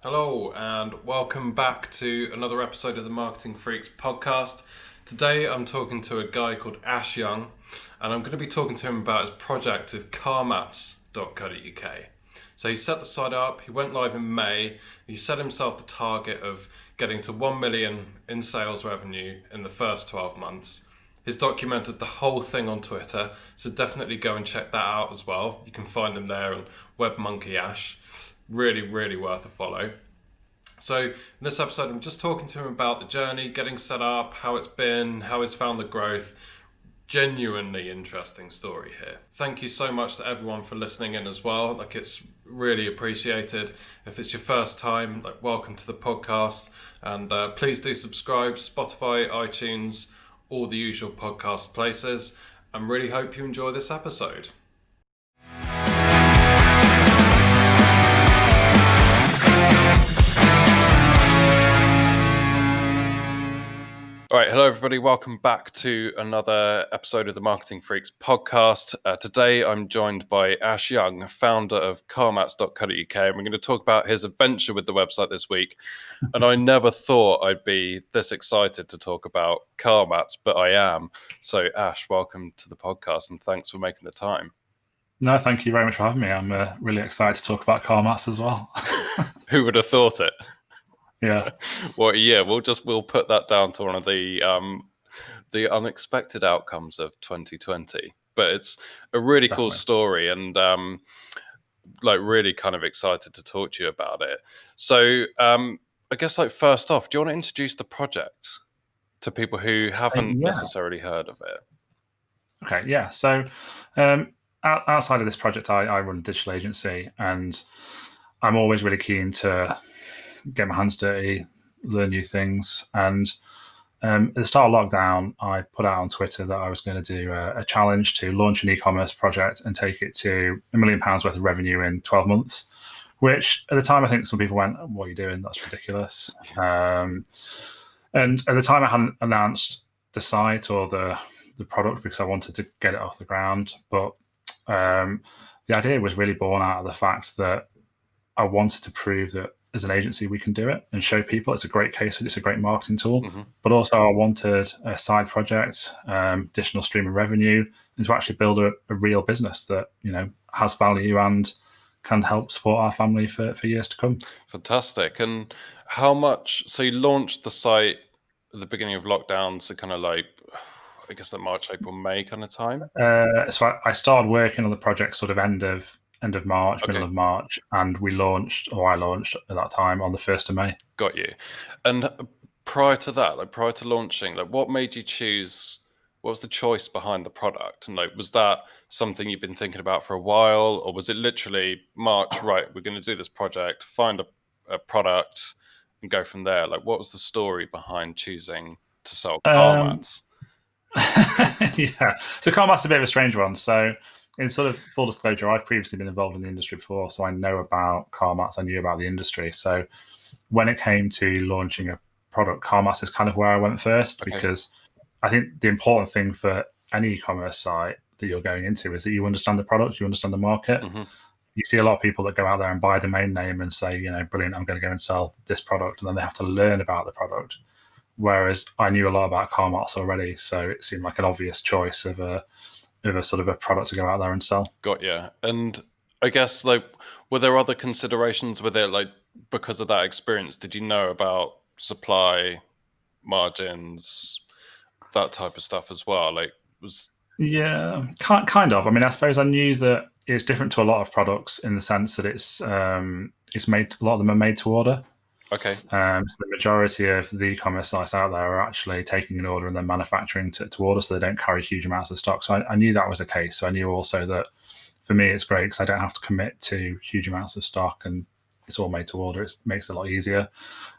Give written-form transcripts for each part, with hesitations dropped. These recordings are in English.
Hello, and welcome back to another episode of the Marketing Freaks podcast. Today I'm talking to a guy called Ash Young, and I'm going to be talking to him about his project with carmats.co.uk. So he set the site up, he went live in May, he set himself the target of getting to 1 million in sales revenue in the first 12 months. He's documented the whole thing on Twitter, so definitely go and check that out as well. You can find him there on WebMonkey Ash. Really worth a follow. So in this episode, I'm just talking to him about the journey, getting set up, how it's been, how he's found the growth. Genuinely interesting story here. Thank you so much to everyone for listening in as well. It's really appreciated. If it's your first time, welcome to the podcast, and please do subscribe, Spotify, iTunes, all the usual podcast places, and really hope you enjoy this episode. All right, hello everybody. Welcome back to another episode of the Marketing Freaks podcast. Today I'm joined by Ash Young, founder of carmats.co.uk, and we're going to talk about his adventure with the website this week. And I never thought I'd be this excited to talk about Carmats, but I am. So Ash, welcome to the podcast and thanks for making the time. No, thank you very much for having me. I'm really excited to talk about Carmats as well. Who would have thought it? Yeah. Well, yeah, we'll put that down to one of the unexpected outcomes of 2020. But it's a really Definitely. cool story, and really kind of excited to talk to you about it. So I guess first off, do you want to introduce the project to people who haven't necessarily heard of it? Okay, yeah. So outside of this project, I run a digital agency, and I'm always really keen to get my hands dirty, learn new things. And at the start of lockdown, I put out on Twitter that I was going to do a challenge to launch an e-commerce project and take it to £1 million worth of revenue in 12 months, which at the time I think some people went, "What are you doing? That's ridiculous." And at the time I hadn't announced the site or the product because I wanted to get it off the ground. But the idea was really born out of the fact that I wanted to prove that as an agency we can do it and show people it's a great case study, it's a great marketing tool. Mm-hmm. But also I wanted a side project, additional stream of revenue, and to actually build a real business that has value and can help support our family for years to come. Fantastic. And how much? So you launched the site at the beginning of lockdown, so kind of I guess the March, April, May kind of time. So I started working on the project sort of end of March, middle of March, and I launched at that time on the 1st of May. Got you. And prior to that, prior to launching, what made you choose? What was the choice behind the product? And was that something you've been thinking about for a while, or was it literally March? Right, we're going to do this project, find a product, and go from there. What was the story behind choosing to sell Carmats? Yeah, so Carmats is a bit of a strange one. So in sort of full disclosure, I've previously been involved in the industry before, so I know about Carmats, I knew about the industry. So when it came to launching a product, Carmats is kind of where I went first, because I think the important thing for any e-commerce site that you're going into is that you understand the product, you understand the market. Mm-hmm. You see a lot of people that go out there and buy a domain name and say, brilliant, I'm going to go and sell this product, and then they have to learn about the product. Whereas I knew a lot about Carmats already, so it seemed like an obvious choice of a sort of a product to go out there and sell. Got you. And I guess were there other considerations with it, because of that experience? Did you know about supply, margins, that type of stuff as well? Yeah, kind of. I mean, I suppose I knew that it's different to a lot of products in the sense that it's made, a lot of them are made to order. Okay. So the majority of the e-commerce sites out there are actually taking an order and then manufacturing to order, so they don't carry huge amounts of stock. So I knew that was the case. So I knew also that for me it's great because I don't have to commit to huge amounts of stock, and it's all made to order. It makes it a lot easier.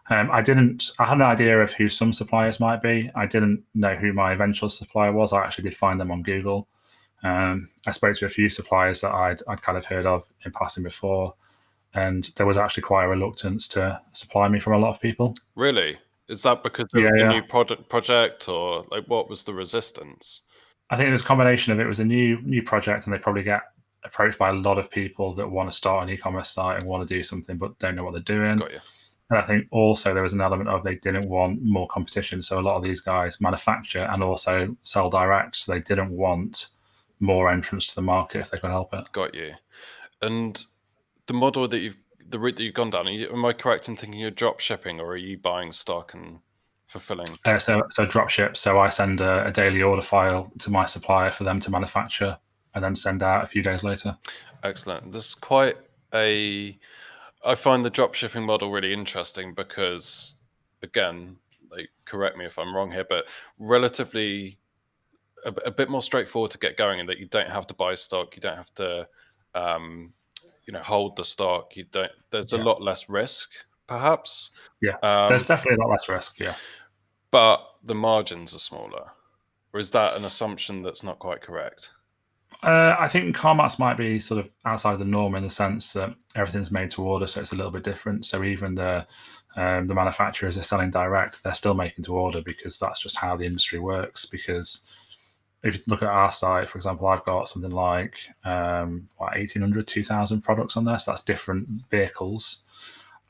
I had an idea of who some suppliers might be. I didn't know who my eventual supplier was. I actually did find them on Google. I spoke to a few suppliers that I'd kind of heard of in passing before. And there was actually quite a reluctance to supply me from a lot of people. Really? Is that because of the new project, or what was the resistance? I think it was a combination of it was a new project, and they probably get approached by a lot of people that want to start an e-commerce site and want to do something but don't know what they're doing. Got you. And I think also there was an element of they didn't want more competition. So a lot of these guys manufacture and also sell direct. So they didn't want more entrants to the market if they could help it. Got you. And the route that you've gone down, am I correct in thinking you're drop shipping, or are you buying stock and fulfilling? So drop ship. So I send a daily order file to my supplier for them to manufacture and then send out a few days later. Excellent. This is quite a. I find the drop shipping model really interesting because, again, like, correct me if I'm wrong here, but relatively a bit more straightforward to get going, in that you don't have to buy stock, you don't have to, um, hold the stock. You don't. There's a Yeah. lot less risk, perhaps, Yeah. There's um, definitely a lot less risk. Yeah. but the margins are smaller. Or is that an assumption that's not quite correct? I think car mats might be sort of outside the norm in the sense that everything's made to order, so it's a little bit different. So even the manufacturers are selling direct, they're still making to order because that's just how the industry works. Because if you look at our site, for example, I've got something like 1,800, 2,000 products on there. So that's different vehicles.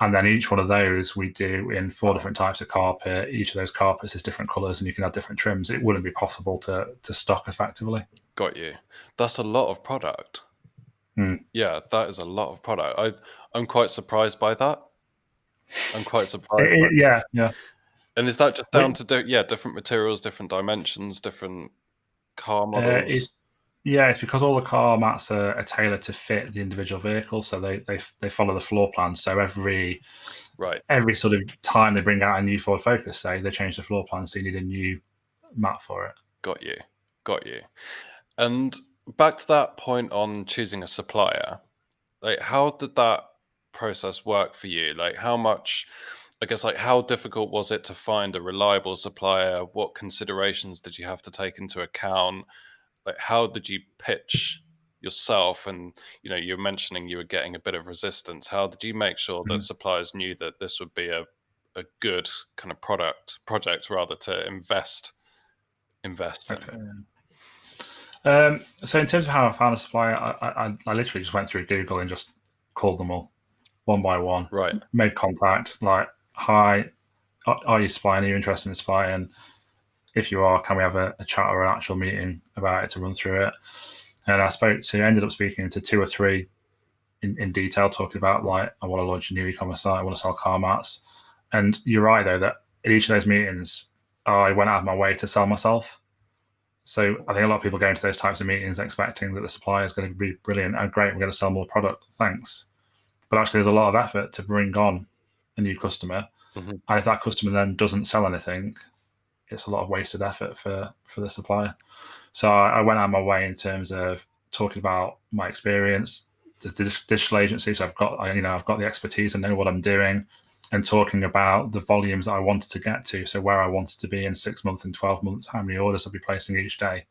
And then each one of those we do in 4 different types of carpet. Each of those carpets is different colours and you can add different trims. It wouldn't be possible to stock effectively. Got you. That's a lot of product. Mm. Yeah, that is a lot of product. I'm quite surprised by that. I'm quite surprised by that. Yeah, yeah. And is that just down Wait, to different materials, different dimensions, different car it's models? yeah, it's because all the car mats are tailored to fit the individual vehicle, so they follow the floor plan. So Right. every sort of time they bring out a new Ford Focus, say they change the floor plan, so you need a new mat for it. Got you. Got you. And back to that point on choosing a supplier, like, how did that process work for you? Like, how much, I guess, like, how difficult was it to find a reliable supplier? What considerations did you have to take into account? Like, how did you pitch yourself? And you're mentioning you were getting a bit of resistance. How did you make sure that Mhm. suppliers knew that this would be a good kind of project rather to invest in? Okay. So in terms of how I found a supplier, I literally just went through Google and just called them all one by one, Right. made contact, like, hi, are you supplying? Are you interested in supplying? If you are, can we have a chat or an actual meeting about it to run through it? And ended up speaking to two or three in detail, talking about, like, I want to launch a new e-commerce site, I want to sell car mats. And you're right, though, that in each of those meetings, I went out of my way to sell myself. So I think a lot of people go into those types of meetings expecting that the supplier is going to be brilliant. Oh, great, we're going to sell more product. Thanks. But actually, there's a lot of effort to bring on a new customer. Hmm. And if that customer then doesn't sell anything, it's a lot of wasted effort for the supplier. So I went out of my way in terms of talking about my experience, the digital agency. So I've got the expertise, I know what I'm doing, and talking about the volumes that I wanted to get to. So where I wanted to be in 6 months and 12 months, how many orders I'd be placing each day.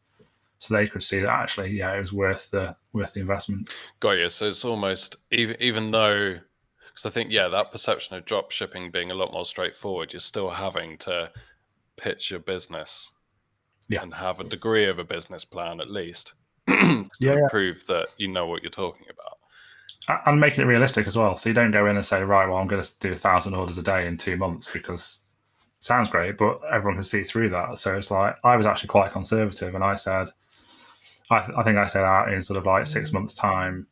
So they could see that actually, yeah, it was worth the investment. Got you. So it's almost, even though, because I think, that perception of drop shipping being a lot more straightforward, you're still having to pitch your business Yeah, and have a degree of a business plan, at least, to kind yeah, of yeah, prove that you know what you're talking about. and making it realistic as well. So you don't go in and say, right, well, I'm going to do 1,000 orders a day in 2 months, because it sounds great, but everyone can see through that. So it's like I was actually quite conservative, and I said, I think I said out in sort of like 6 months' time,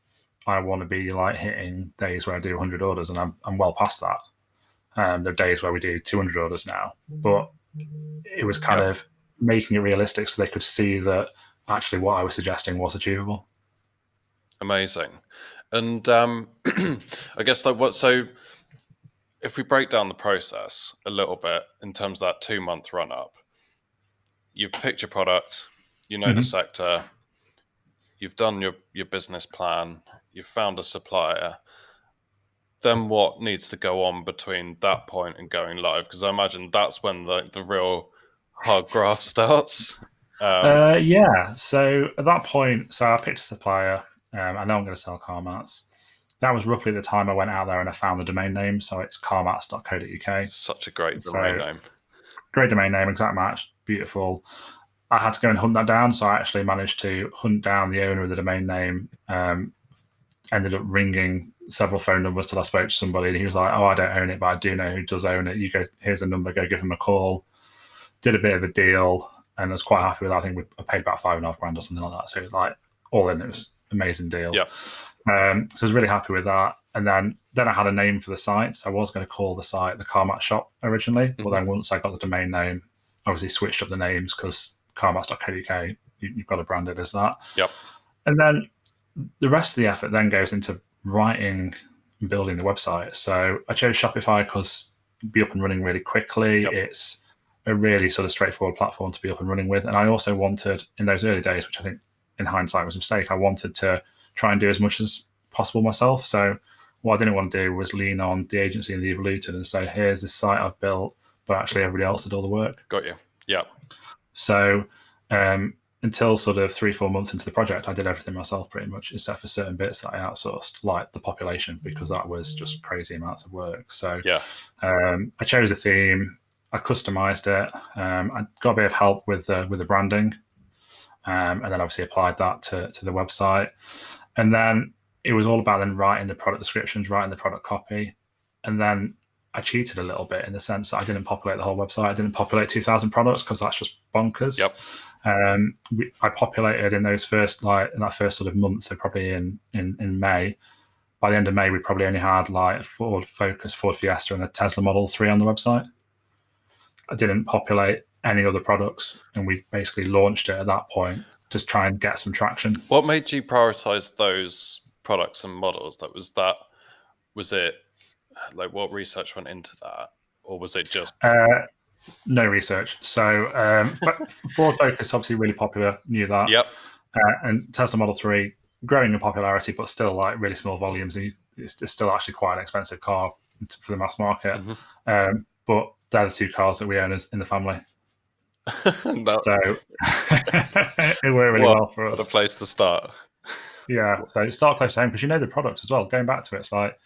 I want to be like hitting days where I do 100 orders, and I'm well past that. There are days where we do 200 orders now, but it was kind Yeah, of making it realistic so they could see that actually what I was suggesting was achievable. amazing. And I guess, like, what, so if we break down the process a little bit in terms of that 2 month run up, you've picked your product, you know the Mm-hmm. sector, you've done your business plan, you've found a supplier. Then what needs to go on between that point and going live? Because I imagine that's when the real hard graft starts. Yeah. So at that point, so I picked a supplier. I know I'm going to sell car mats. That was roughly the time I went out there and I found the domain name. So it's carmats.co.uk. Such a great domain So name. great domain name, exact match, beautiful. I had to go and hunt that down. So I actually managed to hunt down the owner of the domain name. Ended up ringing several phone numbers till I spoke to somebody, and he was like, "Oh, I don't own it, but I do know who does own it. You go, here's the number. Go give him a call." Did a bit of a deal, and I was quite happy with that. I think I paid about $5.5 or something like that. So like all in, it was an amazing deal. Yeah. So I was really happy with that. And then I had a name for the site. So I was going to call the site the Carmat Shop originally, but then once I got the domain name, obviously switched up the names because carmats.co.uk, you've got to brand it as that. Yep. And then the rest of the effort then goes into writing and building the website. So I chose Shopify because it'd be up and running really quickly. Yep. It's a really sort of straightforward platform to be up and running with. And I also wanted, in those early days, which I think in hindsight was a mistake, I wanted to try and do as much as possible myself. So what I didn't want to do was lean on the agency and the Evoluted and say, here's this site I've built, but actually everybody else did all the work. Got you. Yeah. So until sort of 3-4 months into the project, I did everything myself pretty much, except for certain bits that I outsourced, like the population, because that was just crazy amounts of work. So yeah. I chose a theme, I customized it, I got a bit of help with the branding, and then obviously applied that to the website. And then it was all about then writing the product descriptions, writing the product copy. And then I cheated a little bit in the sense that I didn't populate the whole website. I didn't populate 2,000 products because that's just bonkers. Yep. I populated in those first, like in that first sort of month, so probably in May. By the end of May, we probably only had like Ford Focus, Ford Fiesta, and a Tesla Model 3 on the website. I didn't populate any other products, and we basically launched it at that point to try and get some traction. What made you prioritize those products and models? Was it like what research went into that, or was it just no research? So Ford Focus obviously really popular, knew that. Yep. And Tesla Model 3 growing in popularity, but still like really small volumes. And it's still actually quite an expensive car for the mass market. Mm-hmm. But they're the two cars that we own in the family. So it worked really well for us. What a place to start. Yeah, so start close to home because you know the product as well. Going back to it, it's like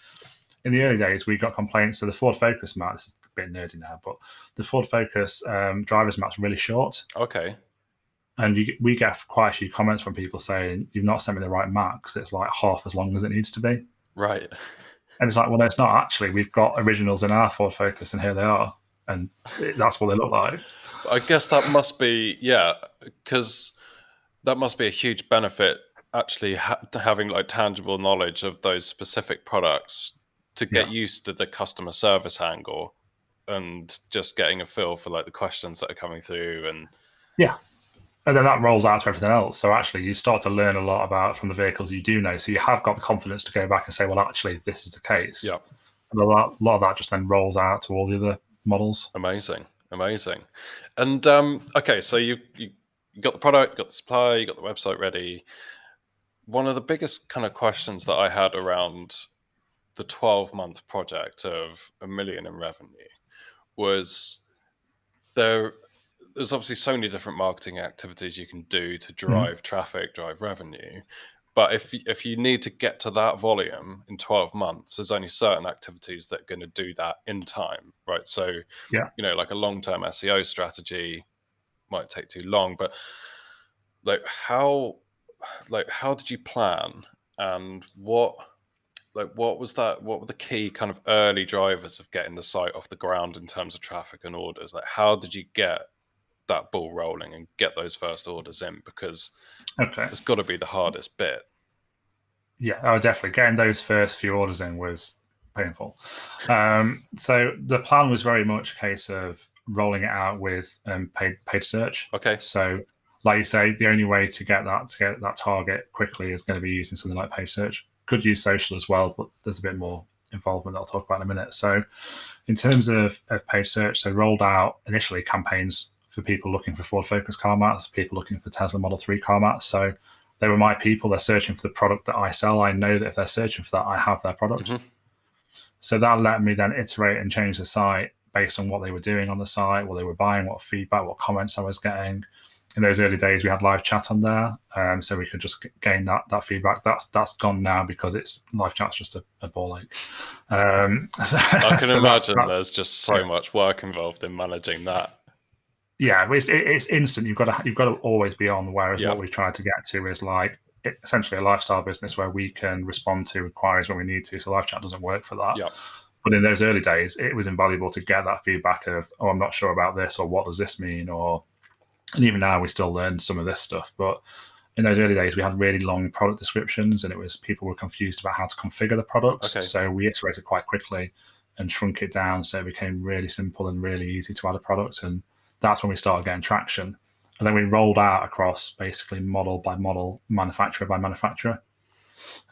in the early days we got complaints. So the Ford Focus mat, this is a bit nerdy now, but the Ford Focus driver's mat's really short. Okay. And we get quite a few comments from people saying, you've not sent me the right mat because it's like half as long as it needs to be. Right. And it's like, well, no, it's not actually. We've got originals in our Ford Focus and here they are. And that's what they look like. I guess that must be, because that must be a huge benefit actually having like tangible knowledge of those specific products to get used to the customer service angle and just getting a feel for like the questions that are coming through. And and then that rolls out to everything else. So actually you start to learn a lot about from the vehicles you do know. So you have got the confidence to go back and say, well, actually, this is the case. Yeah. And a lot of that just then rolls out to all the other models. Amazing. And okay, so you got the product, you got the supply, you got the website ready. One of the biggest kind of questions that I had around the 12-month project of $1 million in revenue was there's obviously so many different marketing activities you can do to drive traffic, drive revenue. But if you need to get to that volume in 12 months, there's only certain activities that are going to do that in time, right? So, like a long-term SEO strategy might take too long, but how did you plan, and what was that? What were the key kind of early drivers of getting the site off the ground in terms of traffic and orders? Like, how did you get that ball rolling and get those first orders in? Because it's got to be the hardest bit. Yeah, definitely. Getting those first few orders in was painful. So the plan was very much a case of rolling it out with paid search. Okay. So, like you say, the only way to get that target quickly is going to be using something like paid search. Could use social as well, but there's a bit more involvement that I'll talk about in a minute. So, in terms of paid search, so rolled out initially campaigns for people looking for Ford Focus car mats, people looking for Tesla Model 3 car mats. So they were my people. They're searching for the product that I sell. I know that if they're searching for that, I have their product. So that let me then iterate and change the site based on what they were doing on the site, what they were buying, what feedback, what comments I was getting. In those early days, we had live chat on there, so we could just gain that feedback. That's gone now because it's live chat's just a ball ache. I can imagine there's just so much work involved in managing that. Yeah, it's instant. You've got to always be on. Whereas Yeah, what we try to get to is like essentially a lifestyle business where we can respond to inquiries when we need to. So live chat doesn't work for that. yeah, But in those early days, it was invaluable to get that feedback of, oh, I'm not sure about this, or what does this mean, or and even now we still learn some of this stuff. But in those early days, we had really long product descriptions, and it was people were confused about how to configure the products. okay, So we iterated quite quickly and shrunk it down so it became really simple and really easy to add a product. And that's when we started getting traction. And then we rolled out across basically model by model, manufacturer by manufacturer,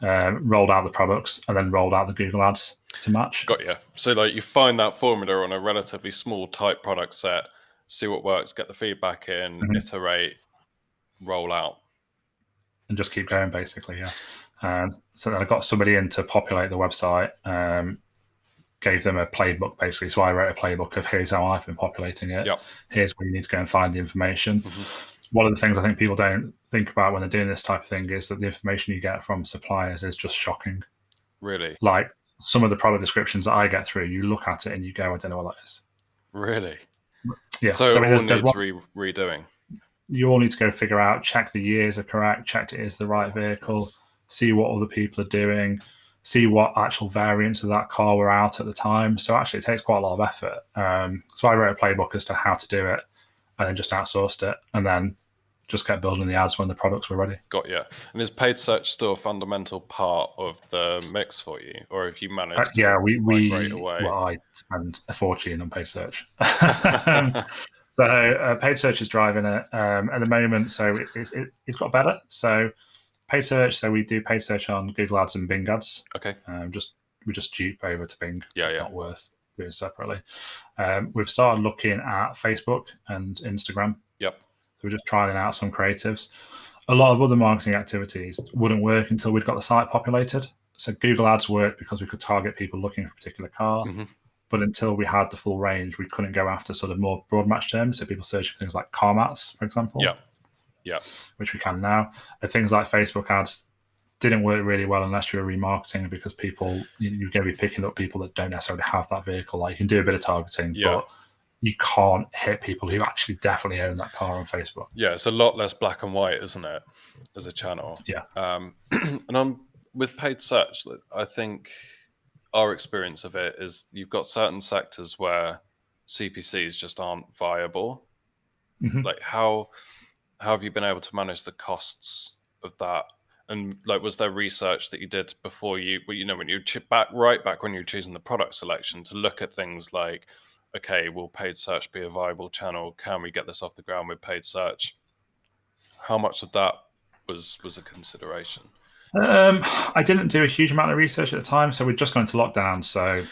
rolled out the products, and then rolled out the Google ads to match. got you. So like you find that formula on a relatively small type product set, see what works, get the feedback in, Mhm. iterate, roll out. And just keep going, basically. Yeah. So then I got somebody in to populate the website, gave them a playbook, basically. So I wrote a playbook of here's how I've been populating it. Yep. Here's where you need to go and find the information. Hmm. One of the things I think people don't think about when they're doing this type of thing is that the information you get from suppliers is just shocking. Really, Like some of the product descriptions that I get through, you look at it and you go, I don't know what that is. really. Yeah. So I it mean, all there's needs one redoing. you all need to go figure out, check the years are correct, check it is the right vehicle, Yes. see what other people are doing, see what actual variants of that car were out at the time. So actually, it takes quite a lot of effort. So I wrote a playbook as to how to do it, and then just outsourced it, and then just kept building the ads when the products were ready. Got you. And is paid search still a fundamental part of the mix for you, or have you managed to Yeah, migrate we away? well, I spend a fortune on paid search. So paid search is driving it at the moment. So it's got better. So paid search. So we do paid search on Google Ads and Bing Ads. Okay. Just we just dupe over to Bing. Yeah, It's yeah. not worth doing separately. We've started looking at Facebook and Instagram. Yep. So we're just trialing out some creatives. A lot of other marketing activities wouldn't work until we'd got the site populated. So Google Ads worked because we could target people looking for a particular car. Hmm. But until we had the full range, we couldn't go after sort of more broad match terms. So people searching for things like car mats, for example, Yeah. Yeah. which we can now. And things like Facebook ads didn't work really well unless you're remarketing, because people, you're going to be picking up people that don't necessarily have that vehicle. Like you can do a bit of targeting, Yeah. but you can't hit people who actually definitely own that car on Facebook. Yeah. It's a lot less black and white, isn't it, as a channel? Yeah. And I'm with paid search. I think our experience of it is you've got certain sectors where CPCs just aren't viable. Hmm. Like how have you been able to manage the costs of that? And like, was there research that you did before you, well, you know, when you back when you were choosing the product selection to look at things like, okay, will paid search be a viable channel? Can we get this off the ground with paid search? How much of that was a consideration? I didn't do a huge amount of research at the time, so we'd just gone into lockdown. So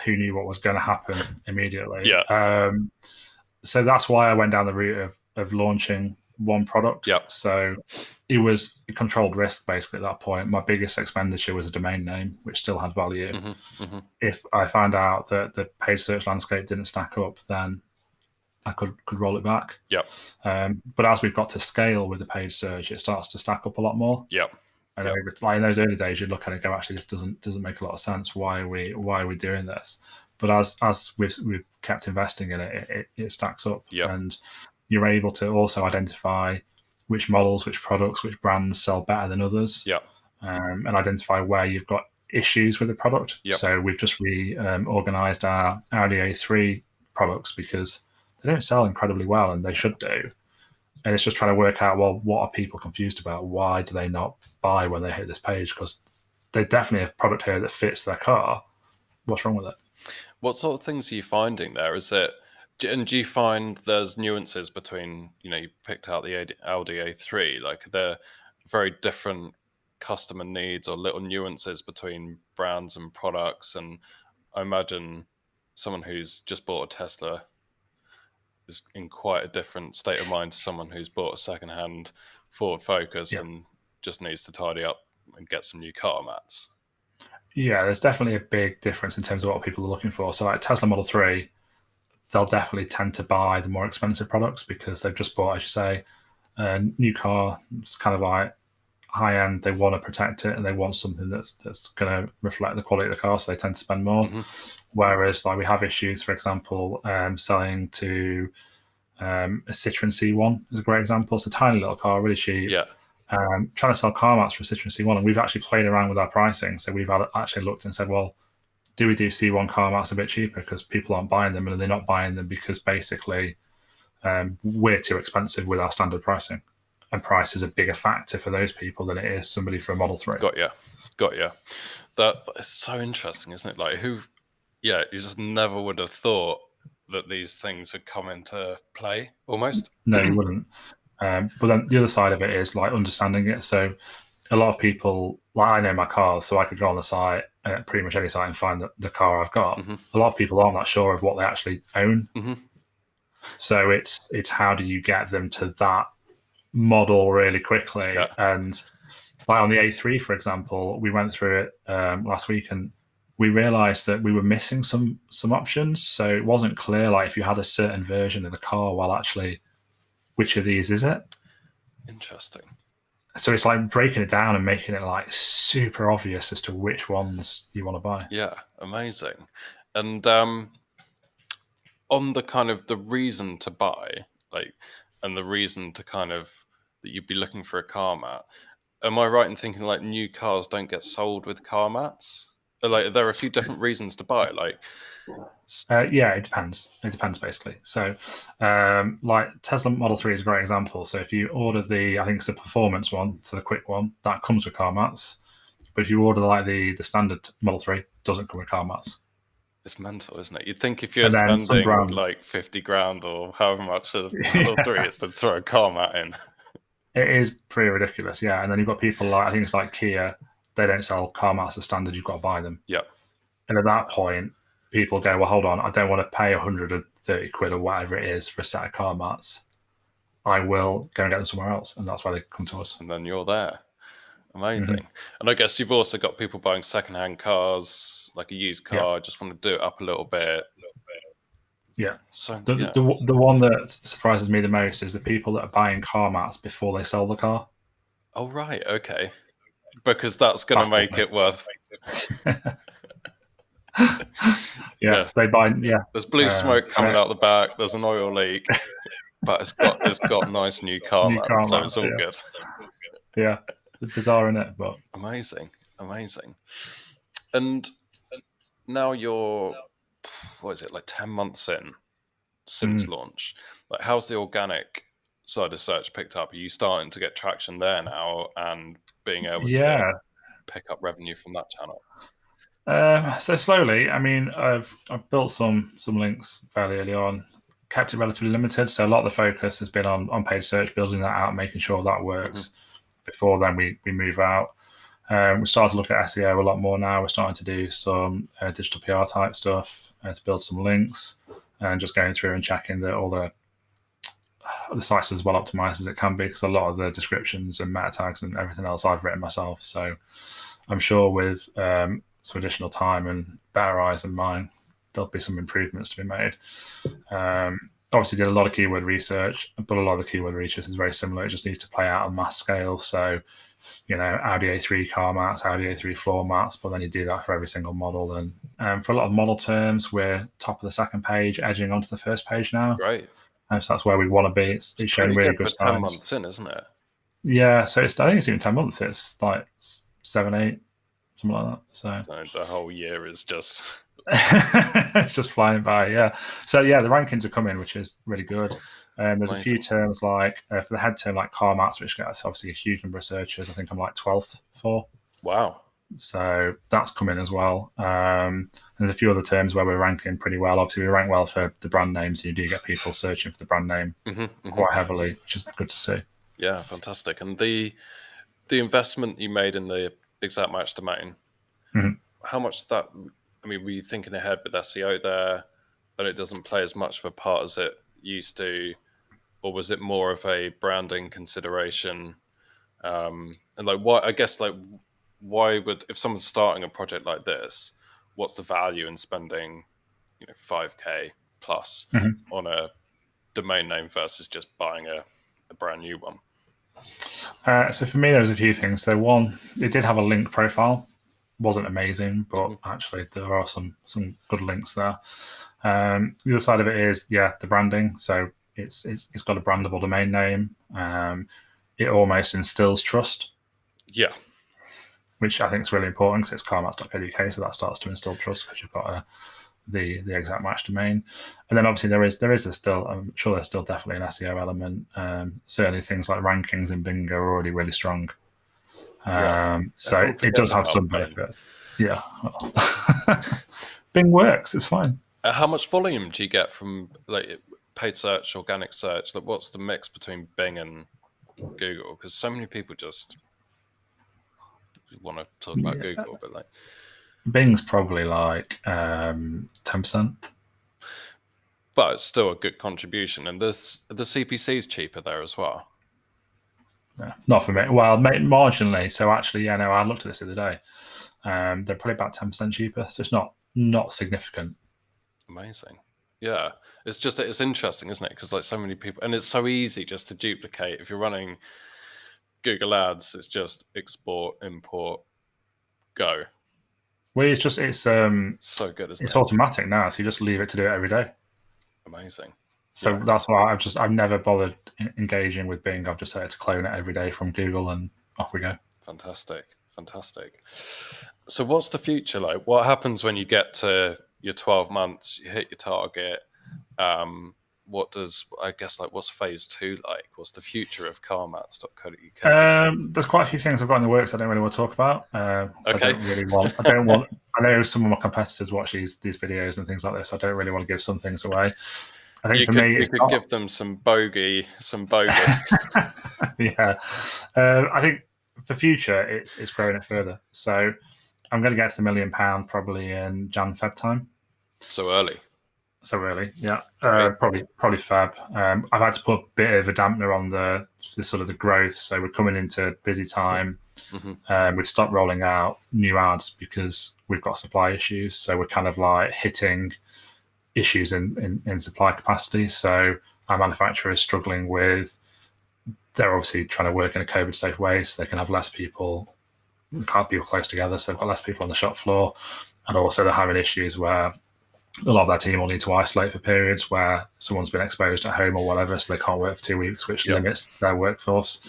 who knew what was going to happen immediately? Yeah, So that's why I went down the route of launching one product. yeah, So it was a controlled risk basically at that point. My biggest expenditure was a domain name, which still had value. hmm, hmm, If I found out that the paid search landscape didn't stack up, then I could roll it back. yeah, But as we've got to scale with the paid search, it starts to stack up a lot more. yeah, And yeah, over like in those early days, you look at it and go, actually, this doesn't make a lot of sense. Why are we doing this? But as we've kept investing in it, it stacks up, yeah, and you're able to also identify which models, which products, which brands sell better than others, yeah, and identify where you've got issues with the product. yeah, So we've just reorganized our Audi A3 products because they don't sell incredibly well, and they should do. And it's just trying to work out, well, what are people confused about? Why do they not buy when they hit this page? Because they definitely have a product here that fits their car. What's wrong with it? What sort of things are you finding there? Is it, and do you find there's nuances between, you know, you picked out the Audi A3, like they're very different customer needs or little nuances between brands and products? And I imagine someone who's just bought a Tesla is in quite a different state of mind to someone who's bought a secondhand Ford Focus Yeah. and just needs to tidy up and get some new car mats. Yeah, there's definitely a big difference in terms of what people are looking for. So, like Tesla Model 3, they'll definitely tend to buy the more expensive products because they've just bought, as you say, a new car. It's kind of like high end. They want to protect it and they want something that's going to reflect the quality of the car, so they tend to spend more. Hmm. Whereas, like we have issues, for example, selling to A Citroen C1 is a great example. It's a tiny little car, really cheap. Yeah. Trying to sell car mats for a Citroen C1, and we've actually played around with our pricing. So we've actually looked and said, well, do we do C1 car mats a bit cheaper because people aren't buying them, and they're not buying them because basically we're too expensive with our standard pricing, and price is a bigger factor for those people than it is somebody for a Model 3. Got you. That is so interesting, isn't it? Like you just never would have thought that these things would come into play almost. No, you wouldn't. But then the other side of it is like understanding it. So a lot of people, like I know my cars, so I could go on the site, pretty much any site, and find the car I've got. Mm-hmm. A lot of people aren't that sure of what they actually own. Mm-hmm. So it's how do you get them to that model really quickly? Yeah. And like on the A3, for example, we went through it last week, and we realized that we were missing some options. So it wasn't clear, like if you had a certain version of the car, well, actually, which of these is it? Interesting. So it's like breaking it down and making it like super obvious as to which ones you want to buy. Yeah, amazing. And on the kind of the reason to buy, like, and the reason to kind of that you'd be looking for a car mat, am I right in thinking like new cars don't get sold with car mats? Like there are a few different reasons to buy. Like, Yeah, it depends. It depends basically. So, like Tesla Model 3 is a great example. So if you order I think it's the performance one, so the quick one, that comes with car mats. But if you order like the standard Model 3, it doesn't come with car mats. it's mental, isn't it? You'd think if you're And then some spending brands, like 50 grand or however much a Model 3 is, to throw a car mat in. it is pretty ridiculous, yeah. And then you've got people like, I think it's like Kia, they don't sell car mats as standard, you've got to buy them. Yeah. And at that point, people go, well, hold on, I don't want to pay 130 quid or whatever it is for a set of car mats. I will go and get them somewhere else. And that's why they come to us. And then you're there. Amazing. Mm-hmm. And I guess you've also got people buying secondhand cars, like a used car, just want to do it up a little bit. Yeah. So the one that surprises me the most is the people that are buying car mats before they sell the car. Oh, right. Okay. Because that's going to make it worth. Yeah. They buy. Yeah. There's blue smoke coming out the back. There's an oil leak, but it's got nice new car mats, so it's all good. Yeah. It's bizarre, isn't it? But amazing. And now you're, what is it, like 10 months in since launch? Like, how's the organic side of search picked up? Are you starting to get traction there now and being able to pick up revenue from that channel? So slowly. I mean, I've built some links fairly early on, kept it relatively limited. So a lot of the focus has been on paid search, building that out, making sure that works. Mm-hmm. Before then, we move out. We started to look at SEO a lot more now. We're starting to do some digital PR type stuff to build some links, and just going through and checking that all the sites as well optimized as it can be, because a lot of the descriptions and meta tags and everything else I've written myself. So I'm sure with some additional time and better eyes than mine, there'll be some improvements to be made. Obviously did a lot of keyword research, but a lot of the keyword research is very similar. It just needs to play out on mass scale. So, Audi A3 car mats, Audi A3 floor mats, but then you do that for every single model. And for a lot of model terms, we're top of the second page, edging onto the first page now. Great. So that's where we want to be. It's showing really good signs. 10 months in, isn't it? Yeah, so I think it's even 10 months. It's like 7, 8, something like that. So the whole year is just... it's just flying by, yeah. So yeah, the rankings are coming, which is really good. There's amazing. A few terms like for the head term like car mats, which gets obviously a huge number of searches. I think I'm like 12th for. Wow. So that's coming as well. There's a few other terms where we're ranking pretty well. Obviously, we rank well for the brand names. You do get people searching for the brand name quite heavily, which is good to see. Yeah, fantastic. And the investment you made in the exact match domain, how much that? I mean, were you thinking ahead with SEO there, and it doesn't play as much of a part as it used to, or was it more of a branding consideration? And like, why? I guess like, why would, if someone's starting a project like this, what's the value in spending, $5,000 plus on a domain name versus just buying a brand new one? So for me, there was a few things. So one, it did have a link profile. Wasn't amazing, but actually there are some good links there. The other side of it is, the branding. So it's got a brandable domain name. It almost instills trust, Yeah. which I think is really important because it's carmats.co.uk, so that starts to instill trust because you've got the exact match domain. And then obviously I'm sure there's still definitely an SEO element. Certainly things like rankings in Bing are already really strong. So Everyone it does forgets have about some Bing. benefits. Yeah. Bing works, it's fine. How much volume do you get from like paid search, organic search? Like, what's the mix between Bing and Google? Because so many people just want to talk about Yeah. Google, but like Bing's probably like 10%. but it's still a good contribution, and the CPC is cheaper there as well. Yeah. Not for me. Well, marginally. So actually, yeah, no, I looked at this the other day. They're probably about 10% cheaper. So it's not significant. Amazing. Yeah, it's interesting, isn't it? Because like so many people, and it's so easy just to duplicate. If you're running Google Ads, it's just export, import, go. Well, So good, isn't it's it? automatic now, so you just leave it to do it every day. Amazing. So Yeah, that's why I've never bothered engaging with Bing. I've just had to clone it every day from Google, and off we go. fantastic, fantastic. So, what's the future like? What happens when you get to your 12 months? You hit your target. What does I guess like what's phase 2 like? What's the future of carmats.co.uk? There's quite a few things I've got in the works I don't really want to talk about. So Okay, I don't want. I know some of my competitors watch these videos and things like this. So I don't really want to give some things away. I think for me, you it's could not. give them some bogus. Yeah, I think for future, it's growing it further. So I'm going to get to the £1 million probably in Jan-Feb time. So early. So really, yeah, Great. probably Feb. I've had to put a bit of a dampener on the sort of the growth. So we're coming into busy time. Hmm. We've stopped rolling out new ads because we've got supply issues. So we're kind of like hitting issues in supply capacity. So our manufacturer is struggling with. They're obviously trying to work in a COVID safe way, so they can have less people, can't people close together. So they've got less people on the shop floor, and also they're having issues where a lot of their team will need to isolate for periods where someone's been exposed at home or whatever, so they can't work for 2 weeks, which limits their workforce.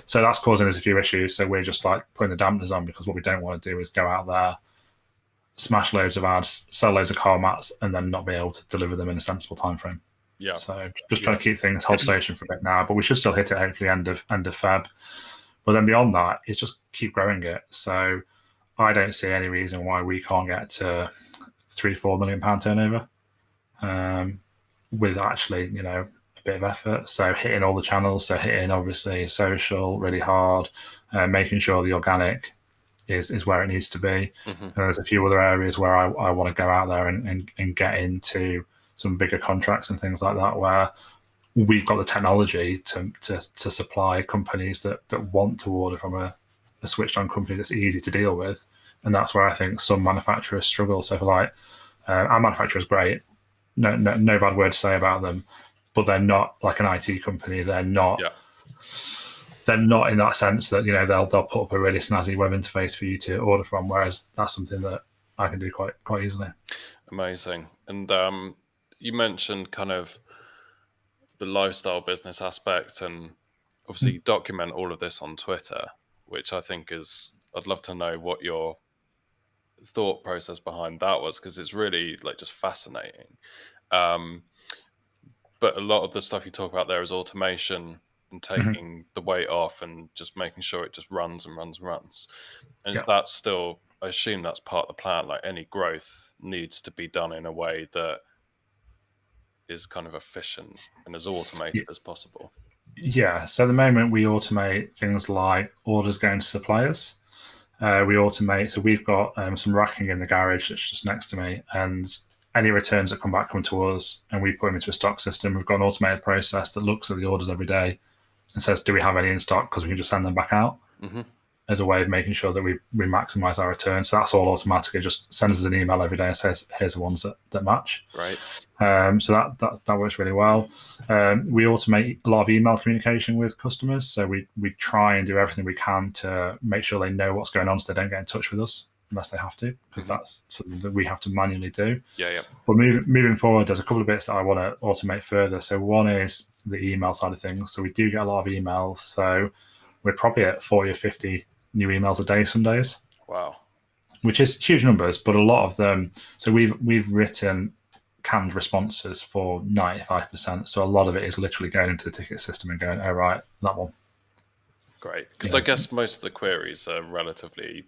So that's causing us a few issues. So we're just like putting the dampeners on because what we don't want to do is go out there, smash loads of ads, sell loads of car mats, and then not be able to deliver them in a sensible time frame. Yeah. So just trying to keep things hold station for a bit now, but we should still hit it hopefully end of Feb. But then beyond that, it's just keep growing it. So I don't see any reason why we can't get to £3-4 million turnover with actually, a bit of effort. So hitting all the channels, so hitting obviously social really hard, making sure the organic is where it needs to be. Mm-hmm. And there's a few other areas where I want to go out there and get into some bigger contracts and things like that, where we've got the technology to supply companies that want to order from a switched on company that's easy to deal with. And that's where I think some manufacturers struggle. So for like, our manufacturer is great. No bad word to say about them, but they're not like an IT company. They're not. Yeah. They're not in that sense that they'll put up a really snazzy web interface for you to order from. Whereas that's something that I can do quite easily. Amazing. And you mentioned kind of the lifestyle business aspect, and obviously you document all of this on Twitter, which I think I'd love to know what your thought process behind that was, because it's really like just fascinating. But a lot of the stuff you talk about there is automation and taking the weight off and just making sure it just runs and runs and runs. And is that still, I assume that's part of the plan, like any growth needs to be done in a way that is kind of efficient and as automated as possible. Yeah. So at the moment we automate things like orders going to suppliers. We automate, so we've got some racking in the garage that's just next to me, and any returns that come to us, and we put them into a stock system. We've got an automated process that looks at the orders every day and says, do we have any in stock? Because we can just send them back out as a way of making sure that we maximize our return. So that's all automatic. It just sends us an email every day and says, here's the ones that match. Right. So that works really well. We automate a lot of email communication with customers. So we try and do everything we can to make sure they know what's going on so they don't get in touch with us. unless they have to, because that's something that we have to manually do. Yeah. But moving forward, there's a couple of bits that I want to automate further. So one is the email side of things. So we do get a lot of emails. So we're probably at 40 or 50 new emails a day some days. Wow. Which is huge numbers, but a lot of them. So we've written canned responses for 95%. So a lot of it is literally going into the ticket system and going, oh, right, that one. Great. Because I guess most of the queries are relatively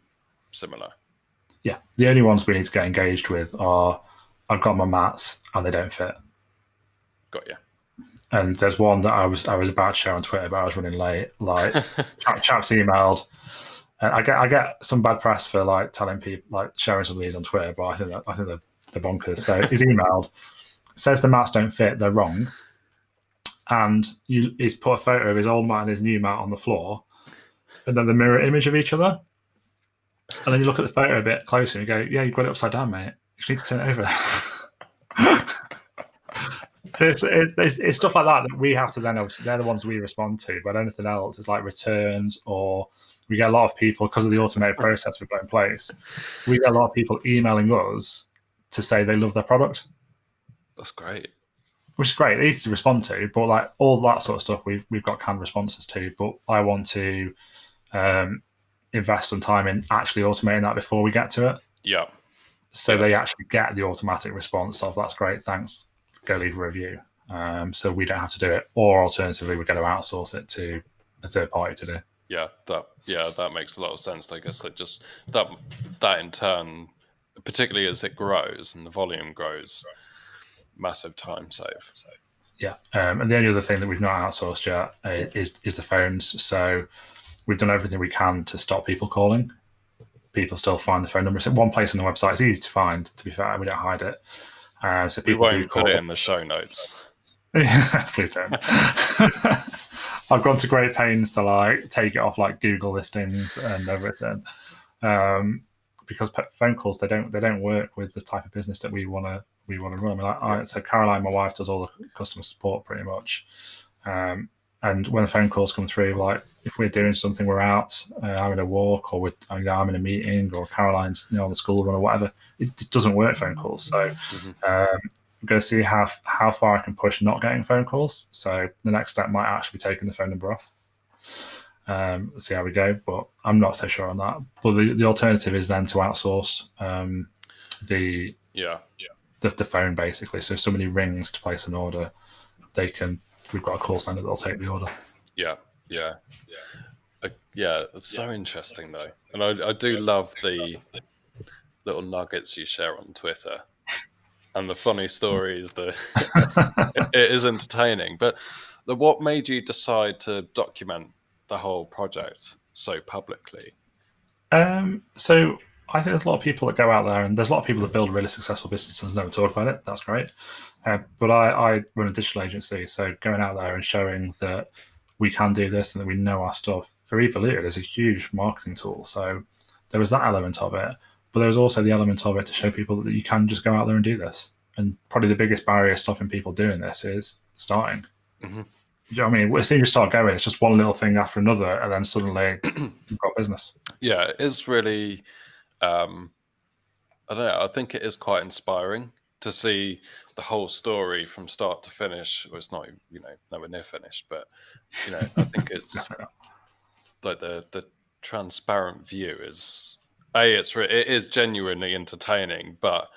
similar. Yeah. The only ones we need to get engaged with are, I've got my mats and they don't fit. Got you. And there's one that I was about to share on Twitter, but I was running late. Like, chaps emailed. And I get some bad press for like telling people, like sharing some of these on Twitter, but I think they're bonkers. So he's emailed, says the mats don't fit, they're wrong, and he's put a photo of his old mat and his new mat on the floor, and then the mirror image of each other. And then you look at the photo a bit closer and you go, yeah, you've got it upside down, mate. You just need to turn it over. It's stuff like that we have to then, obviously, they're the ones we respond to, but anything else is like returns, or we get a lot of people, because of the automated process we've got in place, we get a lot of people emailing us to say they love their product. That's great. Which is great. Easy to respond to, but like all that sort of stuff we've got canned responses to, but I want to invest some time in actually automating that before we get to it. Yeah. So they actually get the automatic response of, that's great, thanks, go leave a review. So we don't have to do it, or alternatively, we're going to outsource it to a third party to do. Yeah, that makes a lot of sense. I guess that in turn, particularly as it grows and the volume grows, massive time save. Yeah, and the only other thing that we've not outsourced yet is the phones. So we've done everything we can to stop people calling. People still find the phone number. It's in one place on the website. It's easy to find, to be fair. We don't hide it. So people we won't put it in the show notes. Please don't. I've gone to great pains to like take it off like Google listings and everything, because phone calls they don't work with the type of business that we want to run. So Caroline, my wife, does all the customer support pretty much, and when the phone calls come through, like if we're doing something, we're out having a walk, or I'm in a meeting, or Caroline's on the school run or whatever, it doesn't work phone calls. So I'm going to see how far I can push not getting phone calls. So the next step might actually be taking the phone number off. See how we go, but I'm not so sure on that. But the alternative is then to outsource the phone, basically. So if somebody rings to place an order, we've got a call center that'll take the order. Yeah. It's so interesting though, and I do love the little nuggets you share on Twitter. And the funny stories, it is entertaining. But what made you decide to document the whole project so publicly? So I think there's a lot of people that go out there, and there's a lot of people that build really successful businesses and never talk about it. That's great. But I run a digital agency, so going out there and showing that we can do this and that we know our stuff, for Evoluted is a huge marketing tool. So there was that element of it. But there's also the element of it to show people that you can just go out there and do this. And probably the biggest barrier stopping people doing this is starting. Mm-hmm. You know what I mean? As soon as you start going, it's just one little thing after another, and then suddenly you've got business. Yeah, it is really, I don't know, I think it is quite inspiring to see the whole story from start to finish. Well, it's not, nowhere near finished, but, I think it's like the transparent view is... it is genuinely entertaining, but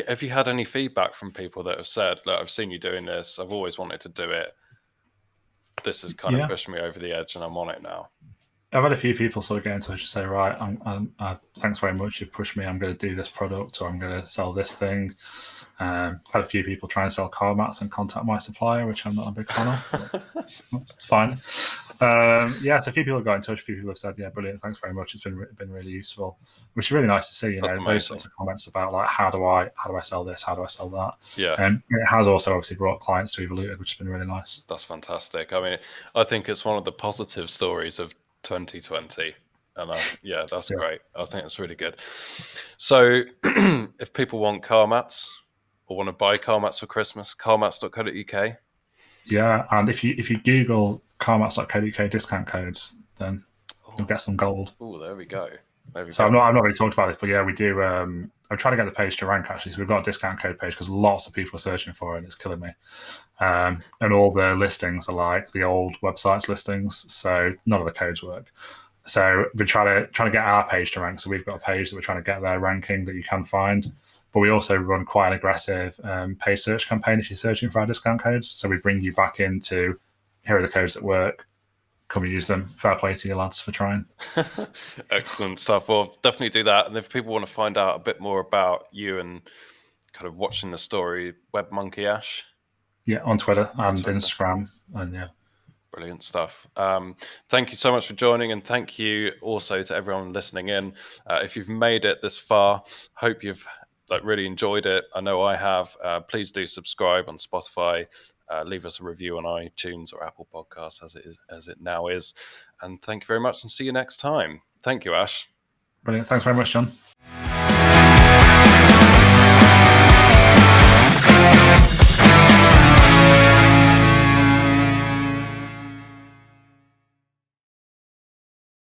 have you had any feedback from people that have said, look, I've seen you doing this, I've always wanted to do it, this has kind of pushed me over the edge and I'm on it now? I've had a few people sort of get in touch and say, right, thanks very much, you've pushed me, I'm going to do this product, or I'm going to sell this thing. I've had a few people try and sell car mats and contact my supplier, which I'm not a big fan of. It's fine. So a few people have got in touch. A few people have said, "Yeah, brilliant, thanks very much. It's been really useful," which is really nice to see. Those sorts of comments about like how do I sell this? How do I sell that? Yeah, and it has also obviously brought clients to Evoluted, which has been really nice. That's fantastic. I mean, I think it's one of the positive stories of 2020, and that's great. I think it's really good. So, if people want car mats or want to buy car mats for Christmas, carmats.co.uk. Yeah, and if you Google carmats.co.uk discount codes, then you'll get some gold. Oh, there we go. There we So go. I've not really talked about this, but yeah, we do. I'm trying to get the page to rank actually. So we've got a discount code page because lots of people are searching for it, and it's killing me. And all the listings are like the old websites listings, so none of the codes work. So we're trying to get our page to rank. So we've got a page that we're trying to get their ranking that you can find. But we also run quite an aggressive paid search campaign if you're searching for our discount codes. So we bring you back into here are the codes that work. Come and use them. Fair play to you lads for trying. Excellent stuff. Well, definitely do that. And if people want to find out a bit more about you and kind of watching the story, Web Monkey Ash Yeah, on Twitter on and Twitter. Instagram, and yeah. Brilliant stuff. Thank you so much for joining, and thank you also to everyone listening in. If you've made it this far, hope you've really enjoyed it. I know I have. Please do subscribe on Spotify. Leave us a review on iTunes or Apple Podcasts as it now is. And thank you very much, and see you next time. Thank you, Ash. Brilliant. Thanks very much, John.